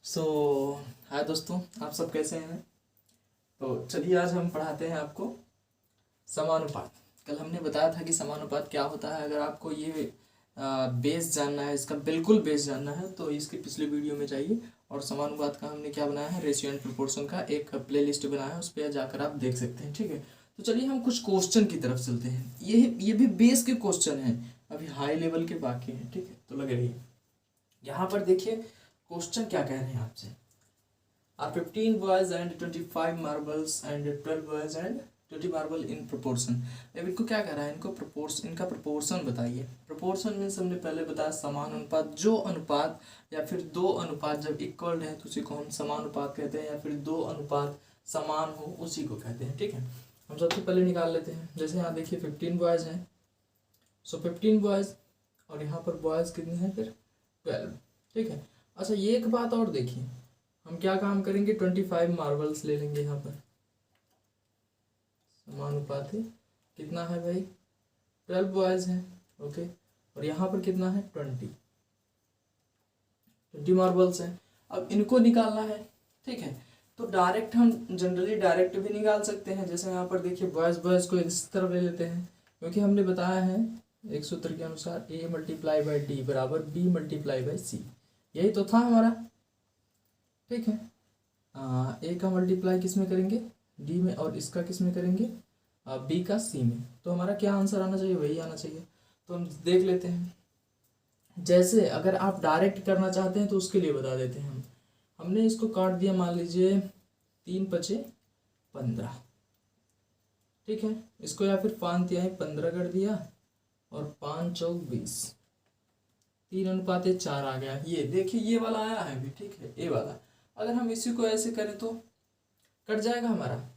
सो हाय दोस्तों, आप सब कैसे हैं। तो चलिए आज हम पढ़ाते हैं आपको समानुपात। कल हमने बताया था कि समानुपात क्या होता है। अगर आपको ये बेस जानना है, इसका बिल्कुल बेस जानना है, तो इसकी पिछले वीडियो में जाइए। और समानुपात का हमने क्या बनाया है, रेशियो एंड प्रोपोर्शन का एक प्लेलिस्ट बनाया है, उस पर जाकर आप देख सकते हैं। ठीक है, तो चलिए हम कुछ क्वेश्चन की तरफ चलते हैं। ये भी बेस के क्वेश्चन हैं, अभी हाई लेवल के बाकी हैं। ठीक है, तो लगे रहिए। यहाँ पर देखिए क्वेश्चन क्या कह रहे हैं आपसे। Are 15 boys and 25 marbles and 12 boys and 20 marble in proportion। अब इनको क्या कह रहा है, इनका प्रोपोर्शन बताइए। प्रोपोर्शन मीन्स हमने पहले बताया समान अनुपात। जो अनुपात या फिर दो अनुपात जब इक्वल है तो उसी को हम समानुपात कहते हैं, या फिर दो अनुपात समान हो उसी को कहते हैं। ठीक है, हम सबसे पहले निकाल लेते हैं। जैसे यहाँ देखिए 15 बॉयज हैं, सो 15 बॉयज और यहाँ पर बॉयज कितने हैं फिर 12। ठीक है, अच्छा ये एक बात और देखिए, हम क्या काम करेंगे, 25 मार्बल्स ले लेंगे। यहाँ पर समानुपात है, कितना है भाई 12 बॉयज हैं। ओके, और यहाँ पर कितना है 20 मार्बल्स हैं। अब इनको निकालना है। ठीक है, तो डायरेक्ट हम जनरली डायरेक्ट भी निकाल सकते हैं। जैसे यहाँ पर देखिए बॉयज को इस तरफ ले लेते हैं, क्योंकि हमने बताया है एक सूत्र के अनुसार a मल्टीप्लाई बाई डी बराबर b मल्टीप्लाई बाई सी। यही तो था हमारा। ठीक है, ए का मल्टीप्लाई किस में करेंगे, डी में, और इसका किस में करेंगे, बी का सी में। तो हमारा क्या आंसर आना चाहिए, वही आना चाहिए। तो हम देख लेते हैं। जैसे अगर आप डायरेक्ट करना चाहते हैं तो उसके लिए बता देते हैं। हमने इसको काट दिया, मान लीजिए 3 पचे 15। ठीक है, इसको या फिर 5 तिहाई 15 कर दिया, और 5 चौक 20, 3:4 आ गया। ये देखिए ये वाला आया है अभी। ठीक है, ये वाला अगर हम इसी को ऐसे करें तो कट जाएगा हमारा।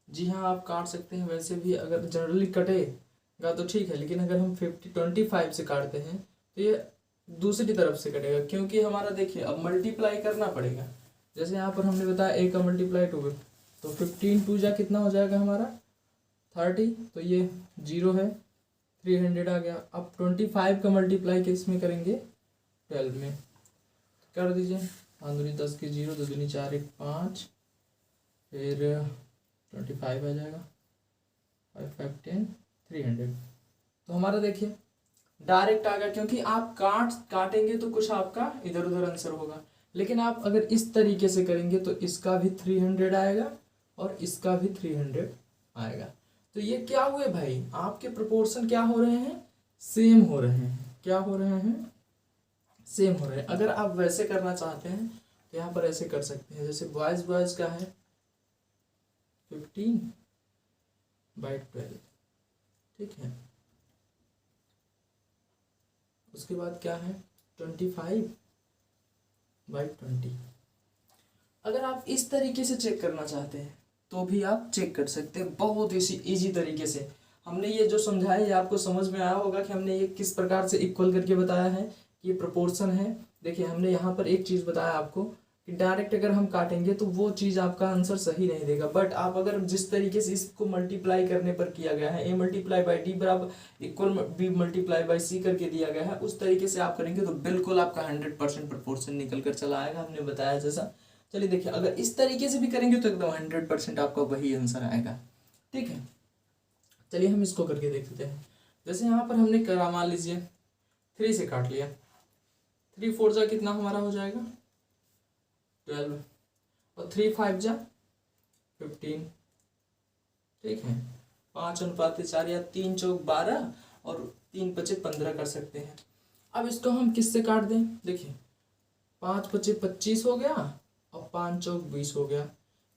जी हाँ, आप काट सकते हैं। वैसे भी अगर जनरली कटेगा तो ठीक है, लेकिन अगर हम 25 से काटते हैं तो ये दूसरी तरफ से कटेगा, क्योंकि हमारा देखिए अब मल्टीप्लाई करना पड़ेगा। जैसे यहाँ पर हमने बताया ए का मल्टीप्लाई 2, तो 15 2 जा कितना हो जाएगा हमारा 30, तो ये 0 है, 300 आ गया। अब 25 का मल्टीप्लाई किस में करेंगे, 12 में। कर दीजिए, 5 10 की 0, 2 दूनी 4 1 5, फिर 25 आ जाएगा, 5 5 10 300। तो हमारा देखिए डायरेक्ट आ गया, क्योंकि आप काटेंगे तो कुछ आपका इधर उधर आंसर होगा। लेकिन आप अगर इस तरीके से करेंगे तो इसका भी 300 आएगा और इसका भी 300 आएगा। तो ये क्या हुए भाई, आपके प्रोपोर्शन क्या हो रहे हैं, सेम हो रहे हैं। क्या हो रहे हैं, सेम हो रहे हैं। अगर आप वैसे करना चाहते हैं तो यहाँ पर ऐसे कर सकते हैं। जैसे बॉयज का है 15/12। ठीक है, उसके बाद क्या है 25/20। अगर आप इस तरीके से चेक करना चाहते हैं तो भी आप चेक कर सकते हैं, बहुत इजी तरीके से। हमने ये जो समझाया ये आपको समझ में आया होगा कि हमने ये किस प्रकार से इक्वल करके बताया है कि ये प्रोपोर्शन है। देखिए हमने यहाँ पर एक चीज़ बताया आपको कि डायरेक्ट अगर हम काटेंगे तो वो चीज़ आपका आंसर सही नहीं देगा। बट आप अगर जिस तरीके से इसको मल्टीप्लाई करने पर किया गया है, a मल्टीप्लाई बाई डी बराबर इक्वल b मल्टीप्लाई बाई सी करके दिया गया है, उस तरीके से आप करेंगे तो बिल्कुल आपका 100% प्रोपोर्शन निकल कर चला आएगा, हमने बताया जैसा। चलिए देखिए, अगर इस तरीके से भी करेंगे तो एकदम 100% आपका वही आंसर आएगा। ठीक है, चलिए हम इसको करके देखते हैं। जैसे यहाँ पर हमने करा, मान लीजिए 3 से काट लिया, 3 4 जा कितना हमारा हो जाएगा 12, और 3 5 जा 15। ठीक है, 5:4 या 3 चौक 12 और 3 पचे 15 कर सकते हैं। अब इसको हम किससे काट दें, देखिए 5 पचे 25 हो गया और 5 चौक 20 हो गया।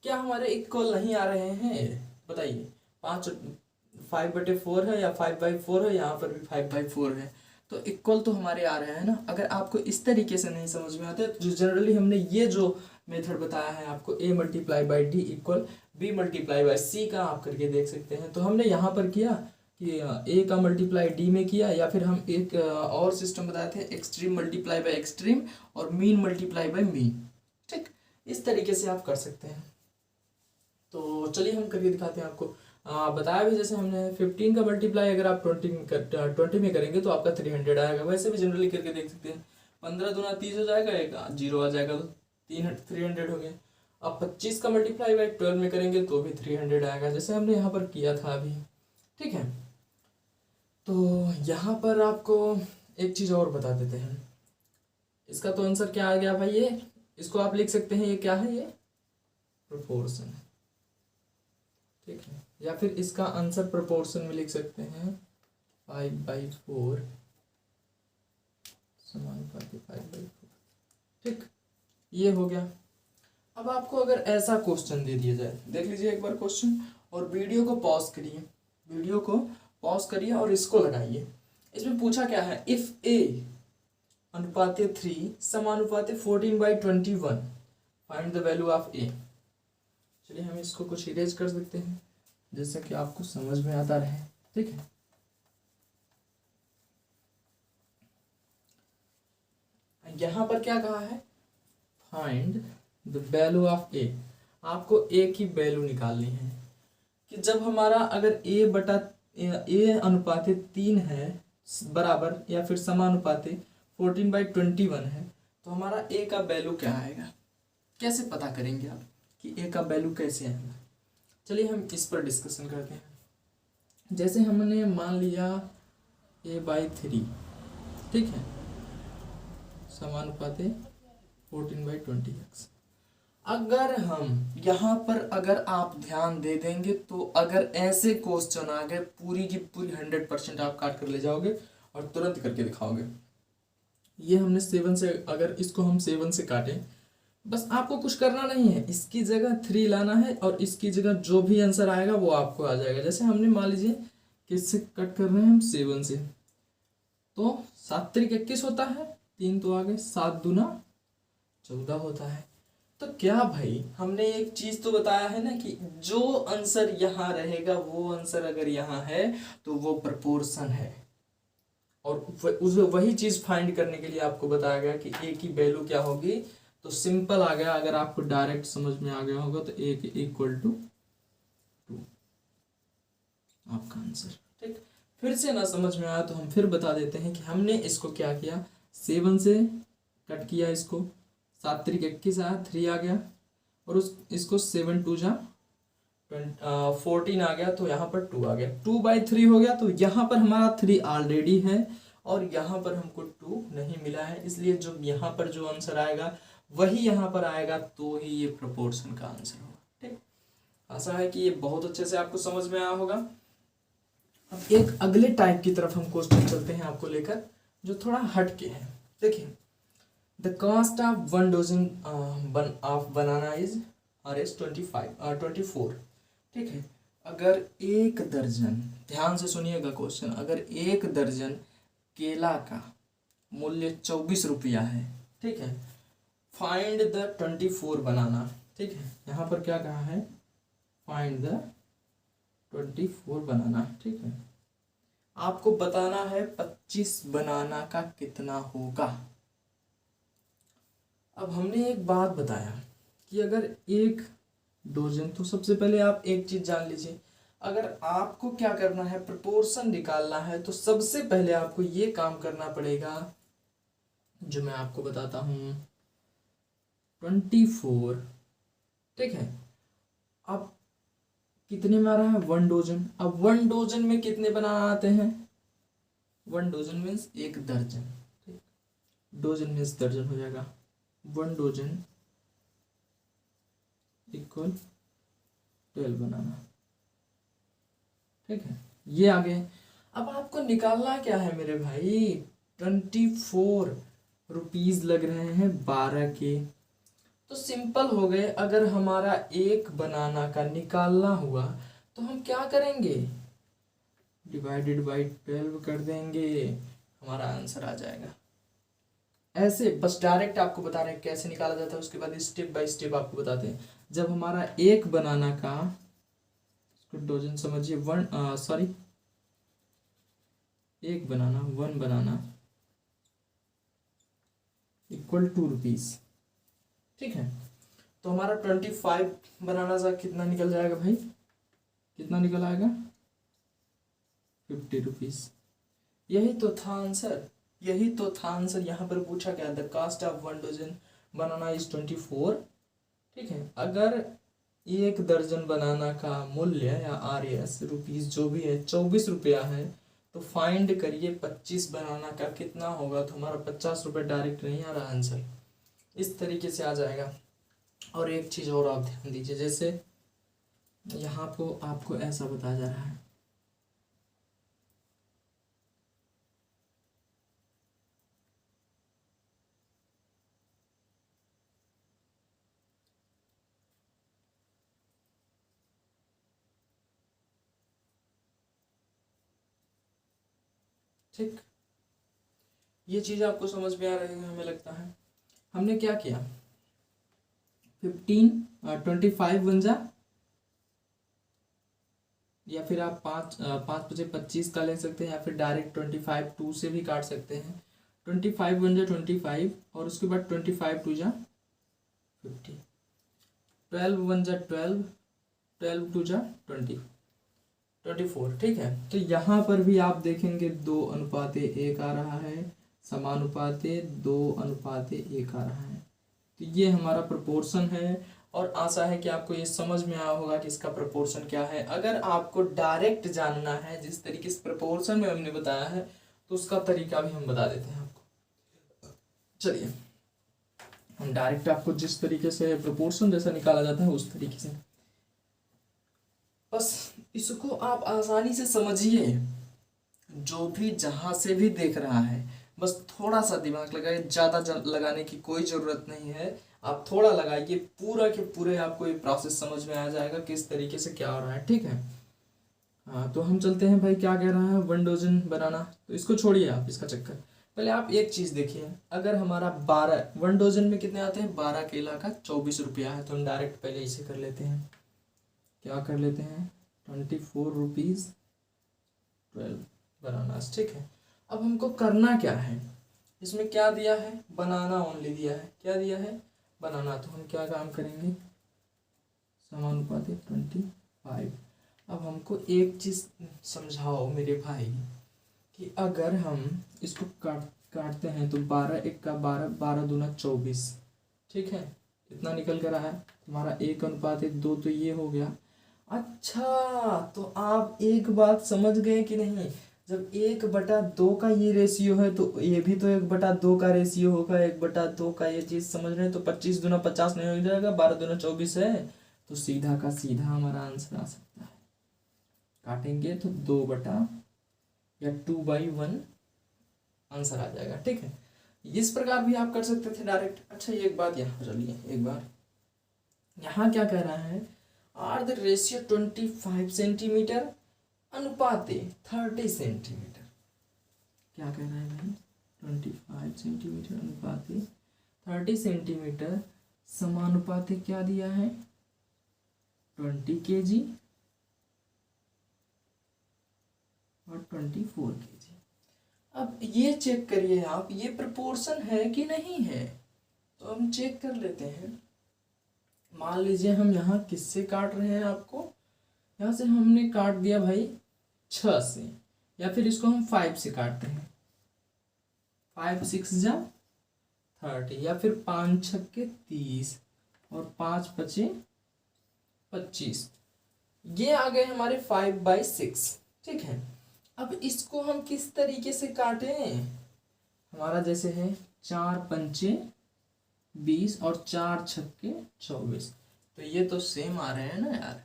क्या हमारे इक्वल नहीं आ रहे हैं, बताइए। 5/4 है या 5/4 है, यहाँ पर भी 5/4 है, तो इक्वल तो हमारे आ रहे हैं ना। अगर आपको इस तरीके से नहीं समझ में आता तो जनरली हमने ये जो मेथड बताया है आपको, a multiply by D equal b multiply by C का आप करके देख सकते हैं। तो हमने यहाँ पर किया कि a का मल्टीप्लाई d में किया, या फिर हम एक और सिस्टम बताए थे, एक्सट्रीम मल्टीप्लाई बाई एक्सट्रीम और मीन मल्टीप्लाई बाई मीन। ठीक, इस तरीके से आप कर सकते हैं। तो चलिए हम करके दिखाते हैं आपको। बताया भी, जैसे हमने 15 का मल्टीप्लाई अगर आप 20 में करेंगे तो आपका 300 आएगा। वैसे भी जनरली करके देख सकते हैं, 15 दूना 30 हो जाएगा, एक 0 आ जाएगा, 300 हो गया। अब 25 का मल्टीप्लाई बाई 12 में करेंगे तो भी 300 आएगा, जैसे हमने यहाँ पर किया था अभी। ठीक है, तो यहाँ पर आपको एक चीज़ और बता देते हैं। इसका तो आंसर क्या आ गया भाई, ये इसको आप लिख सकते हैं, ये क्या है, ये प्रोपोर्शन। ठीक है, या फिर इसका आंसर प्रोपोर्शन में लिख सकते हैं 5/4 समानुपाती 5/4। ठीक, ये हो गया। अब आपको अगर ऐसा क्वेश्चन दे दिया जाए, देख लीजिए एक बार क्वेश्चन, और वीडियो को पॉज करिए, वीडियो को पॉज करिए और इसको लगाइए। इसमें पूछा क्या है, इफ ए अनुपाते 3 समानुपाते 14/21 find the value of A. चलिए हम इसको कुछ इरेज कर सकते हैं जैसा कि आपको समझ में आता रहे। ठीक है, यहां पर क्या कहा है, फाइंड द वैल्यू ऑफ ए। आपको ए की वैल्यू निकालनी है कि जब हमारा अगर ए अनुपाते 3 है बराबर या फिर समानुपाते 14/21 है, तो हमारा ए का वैल्यू क्या आएगा, कैसे पता करेंगे आप कि ए का वैल्यू कैसे आएगा। चलिए हम इस पर डिस्कशन करते हैं। जैसे हमने मान लिया a/3, ठीक है, समानुपाते 14/20x। अगर हम यहाँ पर अगर आप ध्यान दे देंगे तो अगर ऐसे क्वेश्चन आ गए पूरी की पूरी 100% आप काट कर ले जाओगे और तुरंत करके दिखाओगे। ये हमने 7 से, अगर इसको हम 7 से काटें, बस आपको कुछ करना नहीं है, इसकी जगह 3 लाना है और इसकी जगह जो भी आंसर आएगा वो आपको आ जाएगा। जैसे हमने मान लीजिए किससे कट कर रहे हैं हम, 7 से, तो 7 3 21 होता है, 3 तो आ गए, 7 दूना 14 होता है। तो क्या भाई हमने एक चीज तो बताया है ना कि जो आंसर यहाँ रहेगा वो आंसर अगर यहाँ है तो वो प्रपोर्शन है, और उस वही चीज फाइंड करने के लिए आपको बताया गया कि ए की वैल्यू क्या होगी। तो सिंपल आ गया, अगर आपको डायरेक्ट समझ में आ गया होगा तो ए इक्वल टू 2 आपका आंसर। ठीक, फिर से ना समझ में आया तो हम फिर बता देते हैं कि हमने इसको क्या किया, 7 से कट किया, इसको 7 3 21 आया, 3 आ गया, और इसको 7 2 जा 14 आ गया, तो यहाँ पर 2 आ गया, 2/3 हो गया। तो यहाँ पर हमारा 3 ऑलरेडी है और यहाँ पर हमको 2 नहीं मिला है, इसलिए जो यहाँ पर जो आंसर आएगा वही यहाँ पर आएगा, तो ही ये प्रोपोर्शन का आंसर होगा। ठीक, आशा है कि ये बहुत अच्छे से आपको समझ में आया होगा। अब एक अगले टाइप की तरफ हम क्वेश्चन चलते हैं आपको लेकर, जो थोड़ा हट के है। देखिए, the cost of 1 dozen of banana is Rs 24। ठीक है, अगर 1 दर्जन, ध्यान से सुनिएगा क्वेश्चन, अगर 1 दर्जन केला का मूल्य 24 रुपया है, ठीक है, फाइंड द 24 बनाना। ठीक है, यहाँ पर क्या कहा है, फाइंड द 24 बनाना। ठीक है, आपको बताना है 25 बनाना का कितना होगा। अब हमने एक बात बताया कि अगर 1 डजन, तो सबसे पहले आप एक चीज जान लीजिए, अगर आपको क्या करना है, प्रोपोर्शन निकालना है, तो सबसे पहले आपको ये काम करना पड़ेगा जो मैं आपको बताता हूं, 24। ठीक है, अब कितने में आ रहा है, 1 डजन। अब 1 डजन में कितने बनाना आते हैं, 1 डजन मीन्स 1 दर्जन। ठीक, डजन मीन्स दर्जन हो जाएगा, 1 डजन इक्वल 12 बनाना। ठीक है, ये आ गए। अब आपको निकालना क्या है मेरे भाई, 24 रुपीज लग रहे हैं 12 के। तो सिंपल हो गए, अगर हमारा 1 बनाना का निकालना हुआ तो हम क्या करेंगे, डिवाइडेड बाई 12 कर देंगे, हमारा आंसर आ जाएगा। ऐसे बस डायरेक्ट आपको बता रहे हैं कैसे निकाला जाता है, उसके बाद स्टेप बाय स्टेप आपको बताते हैं। जब हमारा 1 बनाना का, डजन समझिए, 1 बनाना, 1 बनाना इक्वल 2 रुपीज। ठीक है, तो हमारा 25 बनाना सा कितना निकल जाएगा भाई, कितना निकल आएगा, 50 रुपीज। यही तो था आंसर, यही तो था आंसर। यहाँ पर पूछा गया the cost of 1 dozen banana is 24। ठीक है, अगर 1 दर्जन बनाना का मूल्य या RS रुपीज़ जो भी है 24 रुपया है, तो फाइंड करिए 25 बनाना का कितना होगा। तो हमारा 50 रुपये डायरेक्ट नहीं आ रहा आंसर, इस तरीके से आ जाएगा। और एक चीज़ और आप ध्यान दीजिए, जैसे यहाँ को आपको ऐसा बताया जा रहा है, ठीक, ये चीज़ आपको समझ में आ रही है हमें लगता है। हमने क्या किया, 25 बन जा, या फिर आप 5 5 × 25 का ले सकते हैं, या फिर डायरेक्ट 25 2 से भी काट सकते हैं। 25 बन जा 25, और उसके बाद 25 2 जा 50, 12 बन जा 12, 12 2 जा 24। ठीक है, तो यहाँ पर भी आप देखेंगे 2:1 आ रहा है, समानुपाते 2:1 आ रहा है। तो ये हमारा प्रोपोर्शन है, और आशा है कि आपको ये समझ में आया होगा कि इसका प्रोपोर्शन क्या है। अगर आपको डायरेक्ट जानना है जिस तरीके से प्रोपोर्शन में हमने बताया है, तो उसका तरीका भी हम बता देते हैं आपको। चलिए, हम डायरेक्ट आपको जिस तरीके से प्रोपोर्शन जैसा निकाला जाता है उस तरीके से, बस इसको आप आसानी से समझिए। जो भी जहाँ से भी देख रहा है, बस थोड़ा सा दिमाग लगाइए, ज़्यादा लगाने की कोई ज़रूरत नहीं है। आप थोड़ा लगाइए, पूरा के पूरे आपको ये प्रोसेस समझ में आ जाएगा किस तरीके से क्या हो रहा है। ठीक है, हाँ, तो हम चलते हैं भाई, क्या कह रहा है 1 डजन बनाना, तो इसको छोड़िए आप, इसका चक्कर। पहले आप एक चीज़ देखिए, अगर हमारा 1 डजन में कितने आते हैं, 12 केला का 24 रुपया है, तो हम डायरेक्ट पहले इसे कर लेते हैं, क्या कर लेते हैं 24 रुपीज़ 12 बनाना। ठीक है, अब हमको करना क्या है, इसमें क्या दिया है, बनाना ओनली दिया है, क्या दिया है, बनाना। तो हम क्या काम करेंगे, समानुपाती 25। अब हमको एक चीज़ समझाओ मेरे भाई, कि अगर हम इसको काटते हैं तो 12 × 1 = 12, 12 दूना 24। ठीक है, इतना निकल कर रहा है, हमारा 1:2 तो ये हो गया। अच्छा, तो आप एक बात समझ गए कि नहीं, जब 1/2 का ये रेशियो है, तो ये भी तो 1/2 का रेशियो होगा, 1/2 का ये चीज़ समझ रहे हैं। तो 25 दूना 50 नहीं हो जाएगा, 12 दूना 24 है, तो सीधा का सीधा हमारा आंसर आ सकता है। काटेंगे तो 2/1 आंसर आ जाएगा। ठीक है, इस प्रकार भी आप कर सकते थे डायरेक्ट। अच्छा, ये एक बात यहाँ चलिए, एक बार यहाँ क्या कह रहा है, आर द रेशियो 25 सेंटीमीटर अनुपाते 30 सेंटीमीटर। क्या कह रहा है भाई, 25 सेंटीमीटर अनुपाते 30 सेंटीमीटर, समानुपाते क्या दिया है 20 kg और 24 kg। अब ये चेक करिए आप, ये प्रोपोर्शन है कि नहीं है, तो हम चेक कर लेते हैं। मान लीजिए हम यहाँ किससे काट रहे हैं, आपको यहाँ से हमने काट दिया भाई 6 से, या फिर इसको हम 5 से काटते हैं, 5 6 जा 30, या फिर 5 6 30 और 5 5 25, ये आ गए हमारे 5/6। ठीक है, अब इसको हम किस तरीके से काटें, हमारा जैसे है 4 पंचे 20 और 4 छक्के 24, तो ये तो सेम आ रहे हैं ना यार,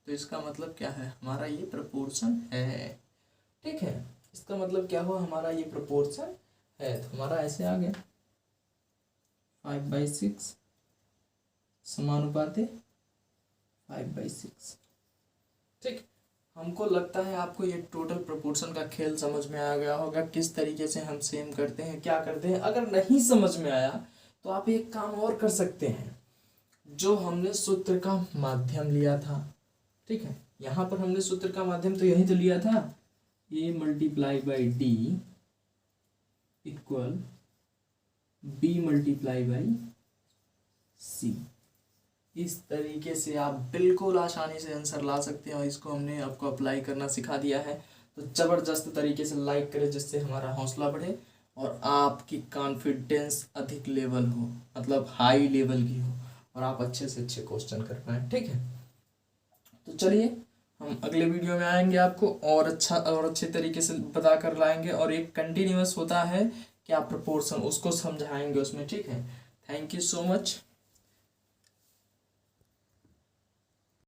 तो इसका मतलब क्या है, हमारा ये प्रोपोर्शन है। ठीक है, इसका मतलब क्या हुआ, हमारा ये प्रोपोर्शन है, तो हमारा ऐसे आ गया 5/6 समानुपाते 5/6। ठीक, हमको लगता है आपको ये टोटल प्रोपोर्शन का खेल समझ में आ गया होगा, किस तरीके से हम सेम करते हैं, क्या करते हैं। अगर नहीं समझ में आया तो आप एक काम और कर सकते हैं, जो हमने सूत्र का माध्यम लिया था। ठीक है, यहाँ पर हमने सूत्र का माध्यम तो यही तो लिया था, A × D = B × C। इस तरीके से आप बिल्कुल आसानी से आंसर ला सकते हैं, और इसको हमने आपको अप्लाई करना सिखा दिया है। तो ज़बरदस्त तरीके से लाइक करें, जिससे हमारा हौसला बढ़े, और आपकी कॉन्फिडेंस अधिक लेवल हो, मतलब हाई लेवल की हो, और आप अच्छे से अच्छे क्वेश्चन कर पाए। ठीक है, तो चलिए हम अगले वीडियो में आएंगे, आपको और अच्छा और अच्छे तरीके से बता कर लाएंगे, और एक कंटिन्यूअस होता है क्या प्रपोर्शन, उसको समझाएंगे उसमें। ठीक है, थैंक यू सो मच।